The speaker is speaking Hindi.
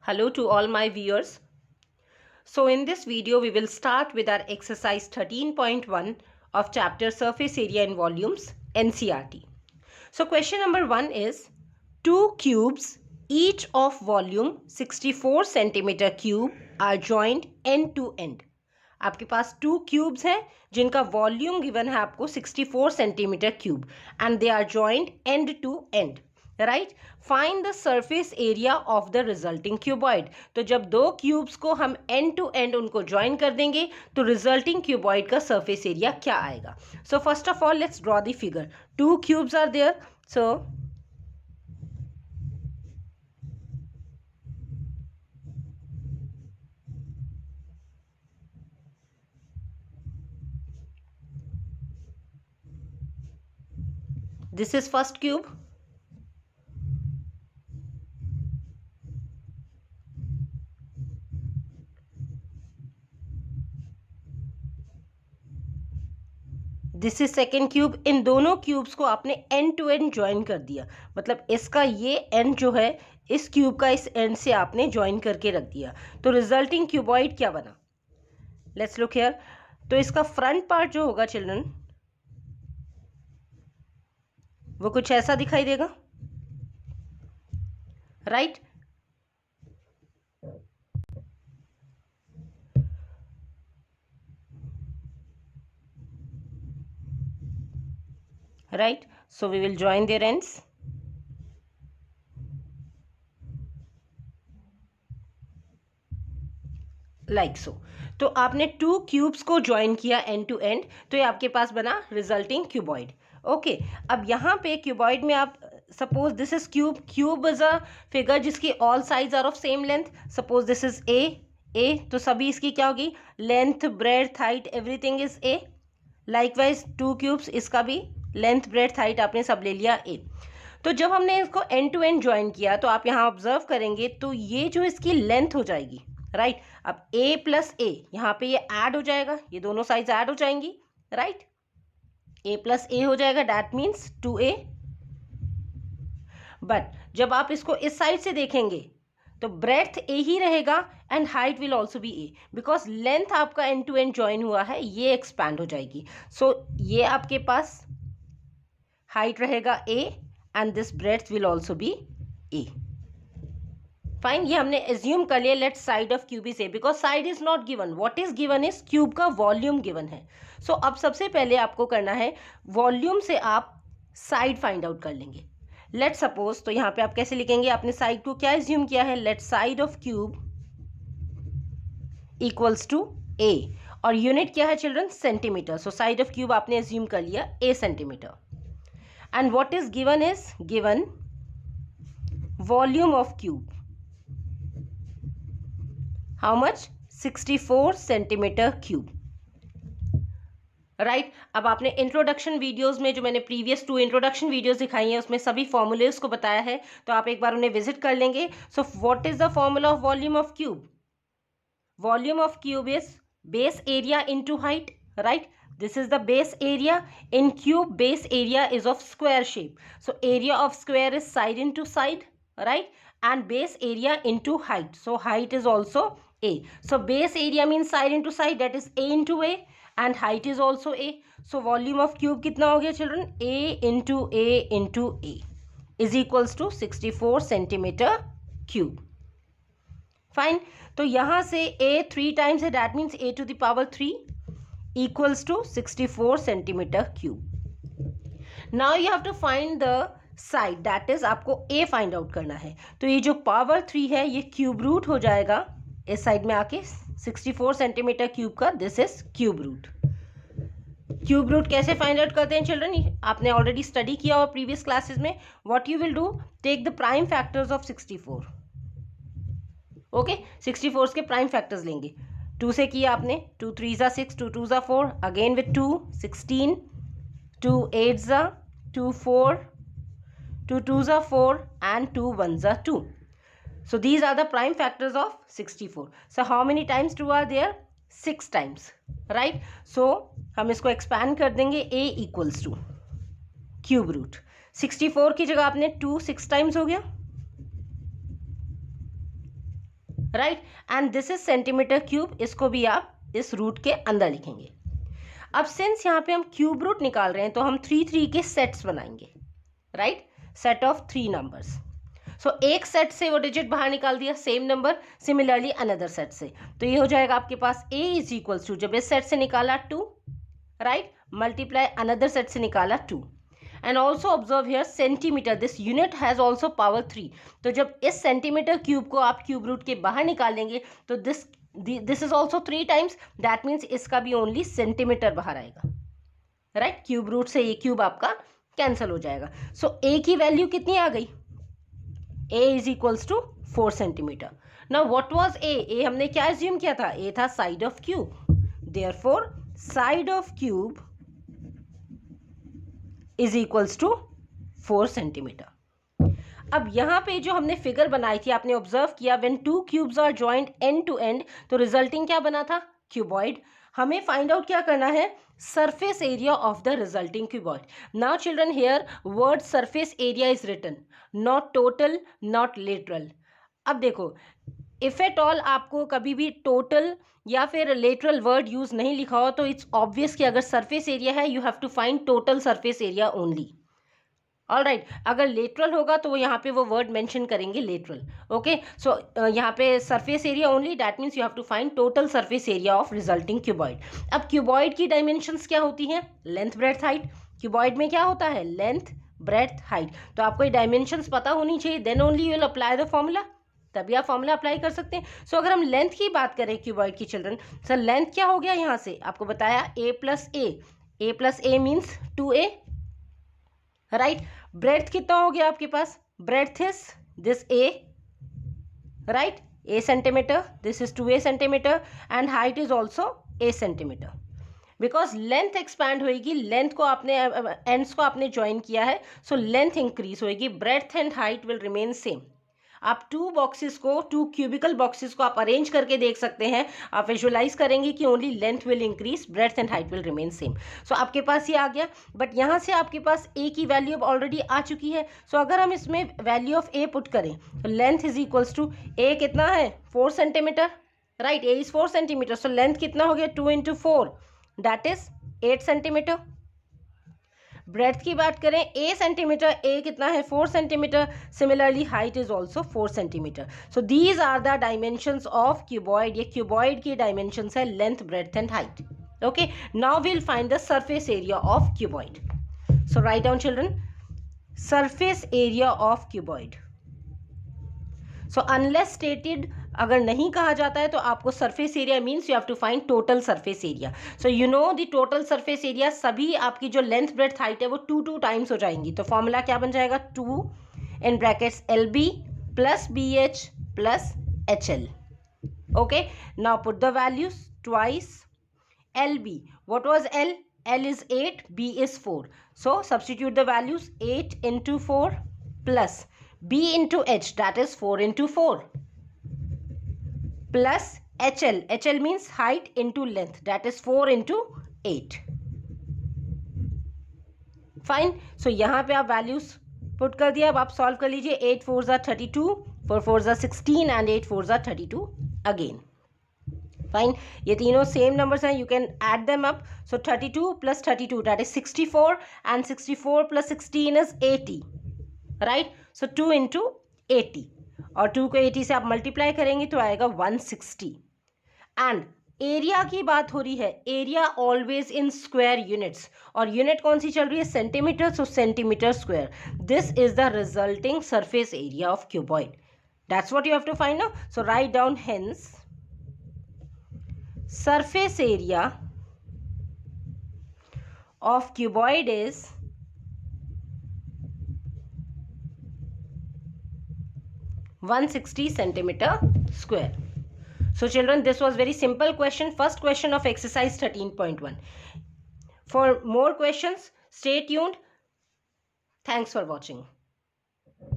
Hello to all my viewers. So in this video we will start with our exercise 13.1 of chapter Surface Area in Volumes NCERT. So question number 1 is two cubes each of volume 64 centimeter cube are joined end to end. आपके पास टू क्यूब्स हैं जिनका वॉल्यूम गिवन है आपको 64 centimetre cube and they are joined end to end. Right, find the surface area of the resulting cuboid. तो जब दो क्यूब्स को हम एंड टू एंड उनको ज्वाइन कर देंगे तो रिजल्टिंग क्यूबॉइड का सरफेस एरिया क्या आएगा. So first of all let's draw the figure. Two cubes are there. So this is first cube. This is second cube. इन दोनों क्यूब्स को आपने एंड टू एंड ज्वाइन कर दिया, मतलब इसका ये एंड जो है इस क्यूब का इस एंड से आपने ज्वाइन करके रख दिया. तो रिजल्टिंग क्यूबॉइड क्या बना? Let's look here. तो इसका फ्रंट पार्ट जो होगा चिल्ड्रन वो कुछ ऐसा दिखाई देगा. Right, right, so we will join their ends. Like so. तो आपने टू क्यूब्स को ज्वाइन किया एंड टू एंड, तो ये आपके पास बना रिजल्टिंग क्यूबॉइड. ओके, अब यहाँ पे क्यूबॉइड में आप suppose this is cube. Cube is a figure जिसकी all sides are of same length. Suppose this is A, तो सभी इसकी क्या होगी? Length, breadth, height, everything is A. Likewise two cubes, इसका भी लेंथ, ब्रेड्थ, हाइट आपने सब ले लिया ए. तो जब हमने इसको एंड टू एंड ज्वाइन किया तो आप यहाँ ऑब्जर्व करेंगे तो ये जो इसकी लेंथ हो जाएगी. राइट, अब ए प्लस ए यहाँ पे ये ऐड हो जाएगा, ये दोनों साइड्स ऐड हो जाएंगी. राइट, ए प्लस ए हो जाएगा, दैट मीन्स 2a. बट जब आप इसको इस साइड से देखेंगे तो ब्रेड्थ ए ही रहेगा and height will also be a, because length आपका एंड टू एंड ज्वाइन हुआ है, ये एक्सपैंड हो जाएगी. सो ये आपके पास हाइट रहेगा a and this breadth will also be a. Fine, ये हमने एज्यूम कर लिया. Let side of cube is a because side is not given. What is given is cube का वॉल्यूम गिवन है. सो अब सबसे पहले आपको करना है वॉल्यूम से आप साइड फाइंड आउट कर लेंगे. लेट सपोज, तो यहाँ पे आप कैसे लिखेंगे? आपने साइड को क्या एज्यूम किया है? Let side of cube equals to a और यूनिट क्या है children? Centimetre. So side of cube आपने एज्यूम कर लिया a centimetre. And what is given is given volume of cube. How much? 64 centimeter cube. Right, अब आपने इंट्रोडक्शन वीडियोस में जो मैंने प्रीवियस 2 इंट्रोडक्शन वीडियोस दिखाई हैं उसमें सभी फॉर्मूलेस को बताया है, तो आप एक बार उन्हें विजिट कर लेंगे. So what is the formula of volume of cube? Volume of cube is base area into height. Right, this is the base area. In cube, base area is of square shape, so area of square is side into side, right, and base area into height, so height is also a. So base area means side into side, that is a into a, and height is also a. So volume of cube कितना हो गया children? a into a is equals to 64 centimeter cube. Fine, तो यहाँ से a 3 times है, that means a to the power 3 equals to 64 centimeter cube. Now you have to find the side, that is आपको a find out करना है. तो ये जो पावर 3 है ये क्यूब रूट हो जाएगा इस साइड में आके 64 सेंटीमीटर क्यूब का. This is cube root. Cube root कैसे फाइंड आउट करते हैं चिल्ड्रन? आपने ऑलरेडी स्टडी किया और प्रीवियस क्लासेस में. What you will do, take the prime factors of 64. Okay, 64 के प्राइम फैक्टर्स लेंगे. 2 से किया आपने, 2 3 6, 2 2 4, again with 2 16, 2 8 2 4, 2 2 4 and 2 1 2. So these are the prime factors of 64. So how many times 2 are there? 6 times. Right? So हम इसको expand कर देंगे. a equals to cube root 64 की जगह आपने 2 6 times हो गया. Right, and this is centimetre cube, इसको भी आप इस रूट के अंदर लिखेंगे। अब सिंस यहाँ पे हम क्यूब रूट निकाल रहे हैं तो हम 3 के सेट्स बनाएंगे, राइट, सेट ऑफ 3 नंबर्स। सो एक सेट से वो डिजिट बाहर निकाल दिया, same number, similarly another set से, तो ये हो जाएगा आपके पास a इज इक्वल्स टू, जब इस सेट से निकाला 2, राइट, मल्टीप्लाई अनदर सेट से निकाला 2, and also observe here centimetre, this unit has also power 3, तो जब इस सेंटीमीटर क्यूब को आप क्यूब रूट के बाहर निकालेंगे तो this is also 3 times, that means इसका भी ओनली सेंटीमीटर बाहर आएगा, राइट, क्यूब रूट से ये क्यूब आपका कैंसिल हो जाएगा। सो a की वैल्यू कितनी आ गई, a is equals to 4 centimetre. Now what was a हमने क्या एज्यूम किया था, a था side of cube, therefore side of cube is equals to 4 centimetre. अब यहाँ पे जो हमने फिगर बनाई थी, आपने ऑब्जर्व किया, when 2 cubes are joint end to end, तो रिजल्टिंग क्या बना था, क्यूबॉइड। हमें फाइंड आउट क्या करना है, surface area of the resulting cuboid. Now children here word surface area is written, not total, not lateral. अब देखो, इफ एट ऑल आपको कभी भी टोटल या फिर लेटरल वर्ड यूज नहीं लिखा हो तो इट्स ऑब्वियस कि अगर सरफेस एरिया है you have to find total surface area only. All right, अगर लेटरल होगा तो वो यहाँ पे वो वर्ड मेंशन करेंगे लेटरल, ओके। सो यहाँ पे surface area only, that means you have to find total surface area of resulting cuboid. अब क्यूबॉइड की डायमेंशंस क्या होती हैं, लेंथ ब्रेड्थ हाइट। क्यूबॉइड में क्या होता है, लेंथ ब्रेड्थ हाइट, तो आपको ये डायमेंशंस पता होनी चाहिए, then only you will apply the formula, तभी आप फॉर्मूला अप्लाई कर सकते हैं। सो अगर हम लेंथ की बात करें क्यूबॉइड की चिल्ड्रन, सर लेंथ क्या हो गया, यहाँ से आपको बताया a plus a means 2a, right. Breadth कितना हो गया आपके पास, breadth is this a, right, a centimetre, this is 2a centimetre, and height is also a centimetre. Because length expand होगी, लेंथ को आपने एंड्स को आपने ज्वाइन किया है, सो लेंथ इंक्रीज होगी, breadth and height will remain same. आप 2 बॉक्सेस को, 2 क्यूबिकल बॉक्सेस को आप अरेंज करके देख सकते हैं, आप विजुअलाइज करेंगे कि only length will increase, breadth and height will remain same. So आपके पास ये आ गया, बट यहाँ से आपके पास a की वैल्यू अब ऑलरेडी आ चुकी है। सो अगर हम इसमें वैल्यू ऑफ a पुट करें तो length is equals to a कितना है, 4 centimetre, right, a is 4 centimetre, so length कितना हो गया, 2 × 4 दैट इज 8 सेंटीमीटर। ब्रेड्थ की बात करें, a सेंटीमीटर, a कितना है, 4 centimetre, similarly height is also 4 centimetre. So these are the dimensions of cuboid, ये क्यूबॉइड की डायमेंशंस है, length breadth and height, okay. Now we'll find the surface area of cuboid. So write down children, surface area of cuboid. So unless stated, अगर नहीं कहा जाता है तो आपको surface area means you have to find total surface area. So you know the total surface area, सभी आपकी जो लेंथ ब्रेड्थ हाइट है वो 2 टाइम्स हो जाएंगी, तो फॉर्मूला क्या बन जाएगा, 2 in brackets LB plus BH plus HL, okay. Now put the values, twice LB, what was L, L is 8, B is 4, so substitute the values, 8 × 4 plus B × H, that is 4 × 4 plus HL means height into length, that is 4 × 8, fine. So यहाँ पे आप वैल्यूज पुट कर दिया, अब आप सॉल्व कर लीजिए, 8 4s are 32, 4 4s are 16 and 8 4s are 32 again, fine. ये तीनों सेम नंबर्स हैं, you can add them up. So 32 + 32 that is 64 and 64 + 16 is 80, right. सो 2 × 80, और 2 को 80 से आप मल्टीप्लाई करेंगे तो आएगा 160। एंड एरिया की बात हो रही है, area always in square units, और यूनिट कौन सी चल रही है, centimetre, so centimetre square. This is the resulting surface area of cuboid, that's what you have to find now. So write down, hence surface area of cuboid is 160 centimeter square. So children, this was very simple question, first question of exercise 13.1. For more questions, stay tuned. Thanks for watching.